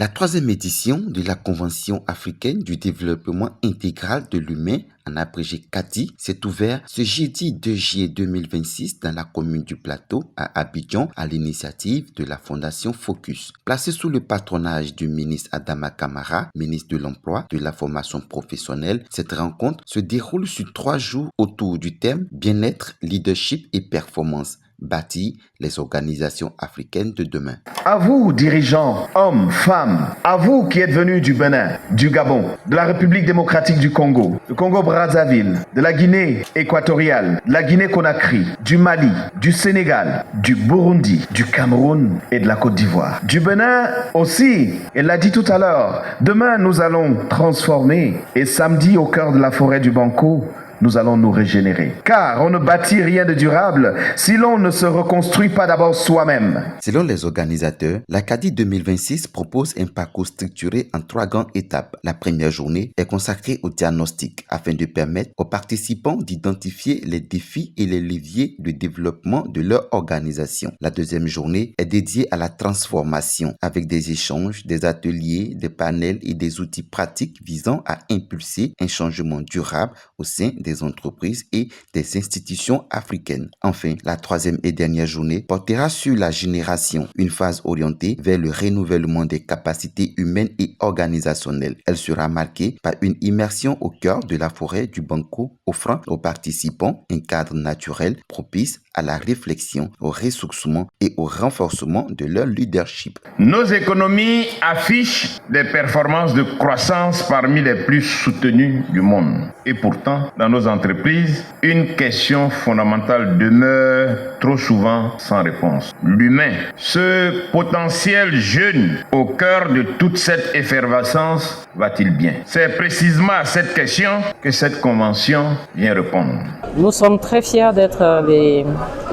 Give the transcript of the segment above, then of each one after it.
La troisième édition de la Convention africaine du développement intégral de l'humain, en abrégé CADI, s'est ouverte ce jeudi 2 juillet 2026 dans la commune du Plateau à Abidjan à l'initiative de la Fondation Focus. Placée sous le patronage du ministre Adama Kamara, ministre de l'Emploi, de la formation professionnelle, cette rencontre se déroule sur 3 jours autour du thème bien-être, leadership et performance. Bâtir les organisations africaines de demain. À vous, dirigeants, hommes, femmes, à vous qui êtes venus du Bénin, du Gabon, de la République démocratique du Congo, du Congo-Brazzaville, de la Guinée équatoriale, de la Guinée-Conakry, du Mali, du Sénégal, du Burundi, du Cameroun et de la Côte d'Ivoire. Du Bénin aussi, elle l'a dit tout à l'heure, demain nous allons transformer et samedi au cœur de la forêt du Banco, nous allons nous régénérer. Car on ne bâtit rien de durable si l'on ne se reconstruit pas d'abord soi-même. Selon les organisateurs, la CADI 2026 propose un parcours structuré en 3 grandes étapes. La première journée est consacrée au diagnostic afin de permettre aux participants d'identifier les défis et les leviers de développement de leur organisation. La deuxième journée est dédiée à la transformation avec des échanges, des ateliers, des panels et des outils pratiques visant à impulser un changement durable au sein des entreprises et des institutions africaines. Enfin, la troisième et dernière journée portera sur la génération, une phase orientée vers le renouvellement des capacités humaines et organisationnelles. Elle sera marquée par une immersion au cœur de la forêt du Banco, offrant aux participants un cadre naturel propice à la réflexion, au ressourcement et au renforcement de leur leadership. Nos économies affichent des performances de croissance parmi les plus soutenues du monde. Et pourtant, dans nos entreprises, une question fondamentale demeure trop souvent sans réponse. L'humain, ce potentiel jeune au cœur de toute cette effervescence, va-t-il bien? C'est précisément à cette question que cette convention vient répondre. Nous sommes très fiers d'être les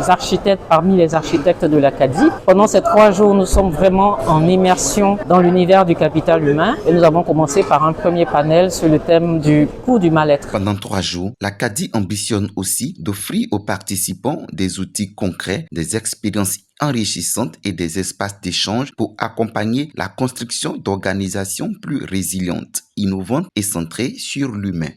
architectes parmi les architectes de la CADI. Pendant ces 3 jours, nous sommes vraiment en immersion dans l'univers du capital humain et nous avons commencé par un premier panel sur le thème du coût du mal-être. Pendant 3 jours, la CADI ambitionne aussi d'offrir aux participants des outils concrets, des expériences enrichissantes et des espaces d'échange pour accompagner la construction d'organisations plus résilientes, innovantes et centrées sur l'humain.